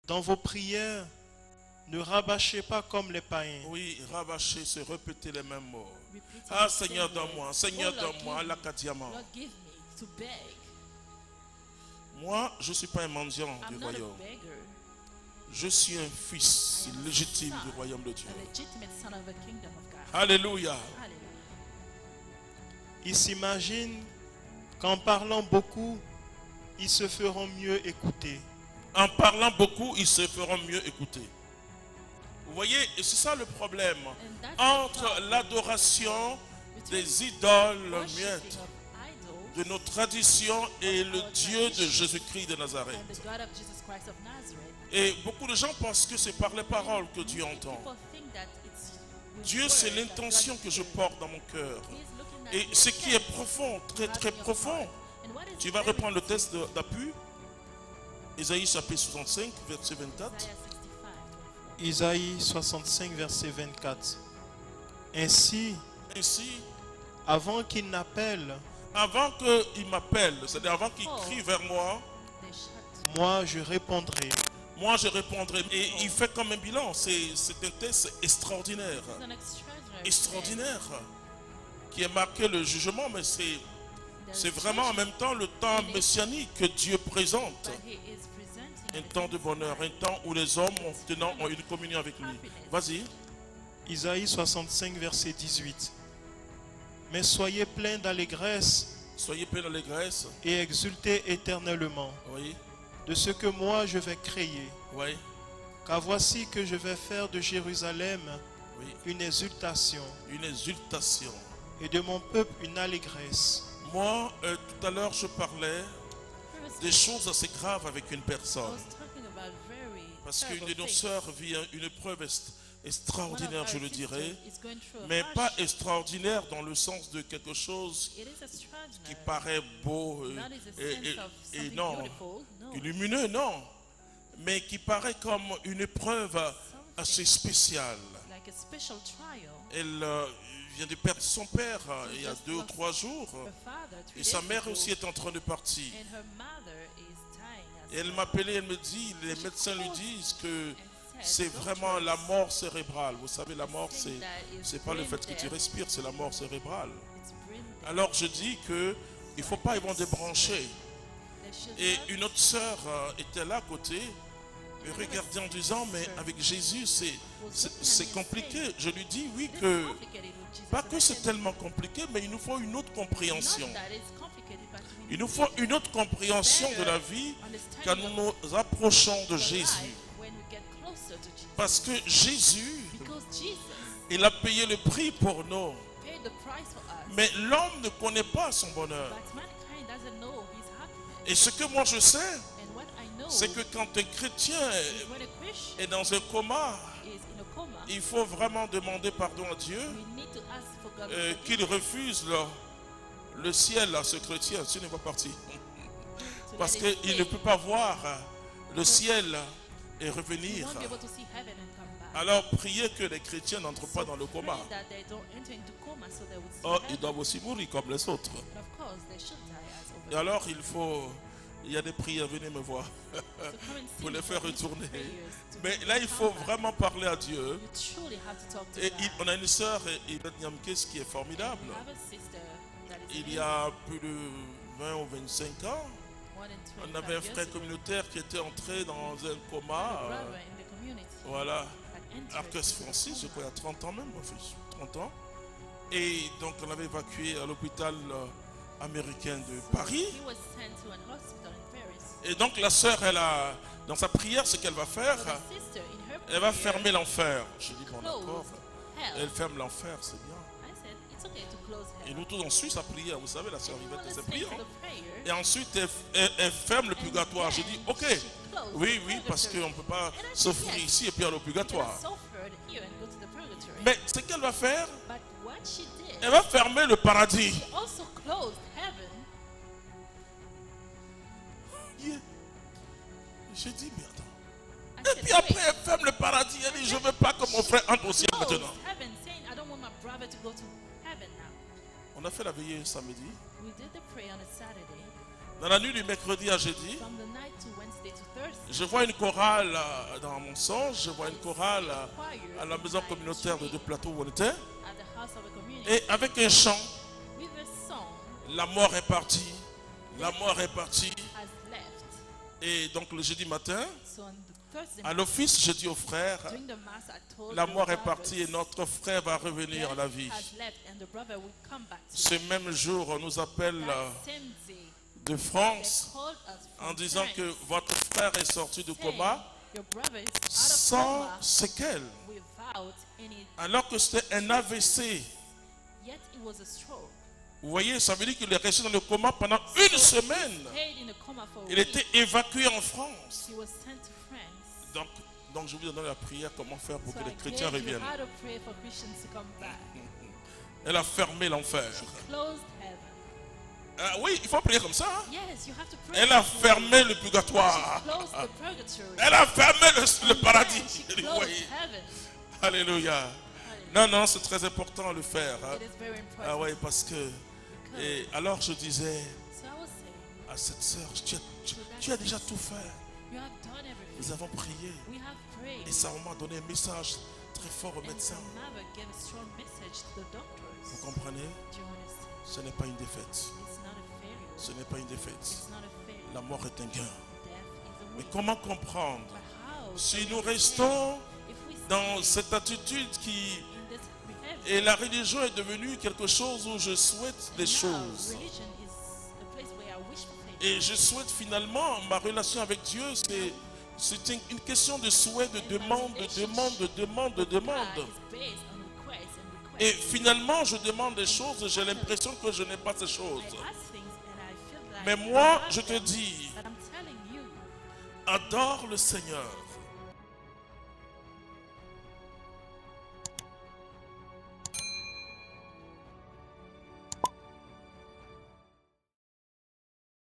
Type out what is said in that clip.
Dans vos prières, ne rabâchez pas comme les païens. Oui, rabâcher, c'est répéter les mêmes mots. Repeating Ah the same Seigneur, words. donne-moi, Seigneur, Oh, Lord, donne-moi, give me. Alakadiama. Lord, give me to beg. Moi, je ne suis pas un mendiant du I'm not a royaume. beggar. Je suis un fils I am a légitime son, du royaume de Dieu. a legitimate son of the kingdom of God. Alléluia. Hallelujah. Ils s'imaginent qu'en parlant beaucoup, ils se feront mieux écouter. En parlant beaucoup, ils se feront mieux écouter. Vous voyez, et c'est ça le problème. And that's the Entre problem l'adoration between des idoles worshiping muettes of idols de nos traditions et le Dieu de Jésus-Christ de Nazareth. and the God of Jesus Christ of Nazareth. Et beaucoup de gens pensent que c'est par les paroles que Dieu entend. People think that it's with Dieu, c'est words that l'intention God que je hears. porte dans mon cœur. He is looking at Et the ce qui est intent profond, très you have très in your profond. heart. And what is Tu vas very reprendre le deep? texte d'appui. Isaïe chapitre 65, verset 24. Isaiah 65, 24. Isaïe 65, verset 24. Ainsi, Ainsi, avant qu'il n'appelle, avant qu'il m'appelle, c'est-à-dire avant qu'il crie vers moi, They shut. moi je répondrai. moi je répondrai. Et il fait comme un bilan. C'est un texte extraordinaire. It's an extraordinary Extraordinaire. Qui est marqué le jugement, mais text. c'est There's vraiment en judgment, même temps le temps messianique que Dieu présente. but he is presenting Un the temps de bonheur, un temps où les hommes ont une communion avec lui. Vas-y. Isaïe 65, verset 18. Mais soyez pleins d'allégresse Soyez pleins d'allégresse. et exultez éternellement Oui, de ce que moi je vais créer. oui, Car voici que je vais faire de Jérusalem oui. une exultation Une exultation. et de mon peuple une allégresse. Moi, tout à l'heure, je parlais Previously, des choses assez graves avec une I personne. was talking about very Parce qu'une terrible de nos things. sœurs vit une épreuve One of extraordinaire, our je le sisters dirais. is going through a Mais harsh- pas extraordinaire dans le sens de quelque chose It is qui extraordinary. paraît beau Not as a et, sense of et something non, beautiful, no. lumineux, non. Mais qui paraît comme une épreuve assez spéciale. Like a special trial. Elle vient de perdre son père il y a 2 ou 3 jours. Her father, 3 Et sa days mère ago, aussi est en train de partir. and her mother is dying as Et elle well. m'appelait, elle me dit, les médecins lui disent que c'est vraiment la mort cérébrale. Vous savez, la mort, c'est pas le fait que tu respires, c'est la mort cérébrale. It's brain death. Alors je dis que il faut pas, ils vont débrancher. They should Et not- une autre sœur était là à côté, me regardait en disant, mais avec Jésus, c'est compliqué. Je lui dis, oui, This is que complicated with Jesus. pas And que I c'est said, tellement compliqué, mais il nous faut une autre compréhension. not that it's complicated, but we Il nous need faut une autre compréhension de la vie quand nous nous approchons de the Jésus. life when we get closer to Jesus. Parce que Jésus, Because Jesus il a payé le prix pour nous. paid the price for us. Mais l'homme ne connaît pas son bonheur. But mankind doesn't know his happiness. Et ce que moi je sais, And what I know c'est que quand un chrétien is when a Christian est dans un coma, is in a coma, il faut vraiment demander pardon à Dieu we need to ask for God qu'il refuse le ciel à ce chrétien, s'il n'est pas parti. Parce qu'il ne peut pas voir le ciel et You revenir. won't be able to see heaven and come back. Alors priez que les chrétiens n'entrent pas dans le Pray coma. that they don't enter into coma so they will see Oh, ils heaven. doivent aussi mourir comme les autres. But of course, they should die as Et over. alors il y a des prières, venez me voir. So come and see Pour les me faire for these retourner. prayers to Mais make là, them il come faut back. vraiment parler à Dieu. You truly have to talk to Et God. on a une sœur, Yvette Nyamkes, qui est formidable. We have a sister that is Il y a plus de 20 ou 25 ans, more than on 25 avait un years frère ago. communautaire qui était entré dans un A coma. brother in the community Voilà. had entered Arcus into Francis, je coma. crois, il y a 30 ans même, mon fils. 30 ans. Et donc, on l'avait évacué à l'hôpital américain de Paris. He was sent to an hospital in Paris. Et donc, la sœur, dans sa prière, ce qu'elle va faire, So the sister, in her elle va prayer, fermer l'enfer. Je dis, bon, d'accord. closed hell. Elle ferme l'enfer, c'est bien. I said, it's okay to close Et hell. nous tous, on suit sa prière. Vous savez, la sœur And we Yvette, will elle listen prie. to Hein? the prayer. Et ensuite, elle ferme le purgatoire. J'ai dit, ok, She closed oui, the oui, parce purgatory. qu'on ne peut pas And I said, s'offrir yes. ici et puis aller au You purgatoire. cannot suffer here and go to the purgatory. Mais ce qu'elle va faire, But what she did, elle va fermer le paradis. she also closed heaven. J'ai dit, mais attends. I Et said, puis après, wait, elle ferme le paradis. Elle dit, je ne veux pas que mon frère entre au ciel closed maintenant. heaven, saying, I don't want my brother to go to heaven now. On a fait la veillée samedi. We did the prayer on a Saturday. Dans la nuit du mercredi à jeudi, from the night to Wednesday to Thursday, je vois une chorale dans mon songe, je vois une chorale choir à la maison in my communautaire de dream Deux Plateaux où on était. at the house of a community Et avec un chant, with a song la mort est partie, la mort est partie. has left. Et donc le jeudi matin, So on the Thursday à l'office, je dis aux frères, during the mass, I told la the mort est brothers, partie et notre frère va revenir à la vie. has left and the brother will come back to Ce même jour, on nous appelle that same day. de They France called us from en disant France, que votre frère est sorti du saying, coma your brother is out of sans coma séquelles, without any, alors que c'était un AVC. yet it was a stroke. Vous voyez, ça veut dire qu'il est resté dans le coma pendant une semaine. Stayed in a coma for a Il week. était évacué en France. He was sent to France. Donc je vous donne la prière, comment faire pour So que les I chrétiens gave you reviennent. how to pray for Christians to come back. Elle a fermé l'enfer. She closed heaven. Oui, il faut prier comme ça. Hein. Yes, you have to pray. Elle a this way. fermé le She purgatoire. closed the purgatory. Elle a fermé le And paradis. then she Vous closed voyez. heaven. Alléluia. Non, non, c'est très important de le faire. Hein. It is very important. Ah oui, parce que... Et alors je disais So I was saying, à cette sœur, tu as déjà tout fait. you have done everything. Nous avons prié. We have prayed. Et ça m'a donné un message très fort au And médecin. the mother gave a strong message to the Vous doctors. comprenez? Do you understand? Ce n'est pas une défaite. It's not a failure. Ce n'est pas une défaite. It's not a failure. La mort est un gain. Death is a Mais win. comment comprendre But how? si do nous we restons understand? If we dans stay cette attitude qui... in this behavior, Et la religion est devenue quelque chose où je souhaite des now choses. religion is a place where I wish for things. Et je souhaite finalement, ma relation avec Dieu, c'est une question de souhait, de demande, de demande, de demande, de God demande. is based on requests and Et requests. finalement, je demande des choses et j'ai l'impression que je n'ai pas ces choses. I ask things and I feel like Mais I moi, have je te them, dis, but I'm telling you, adore le Seigneur.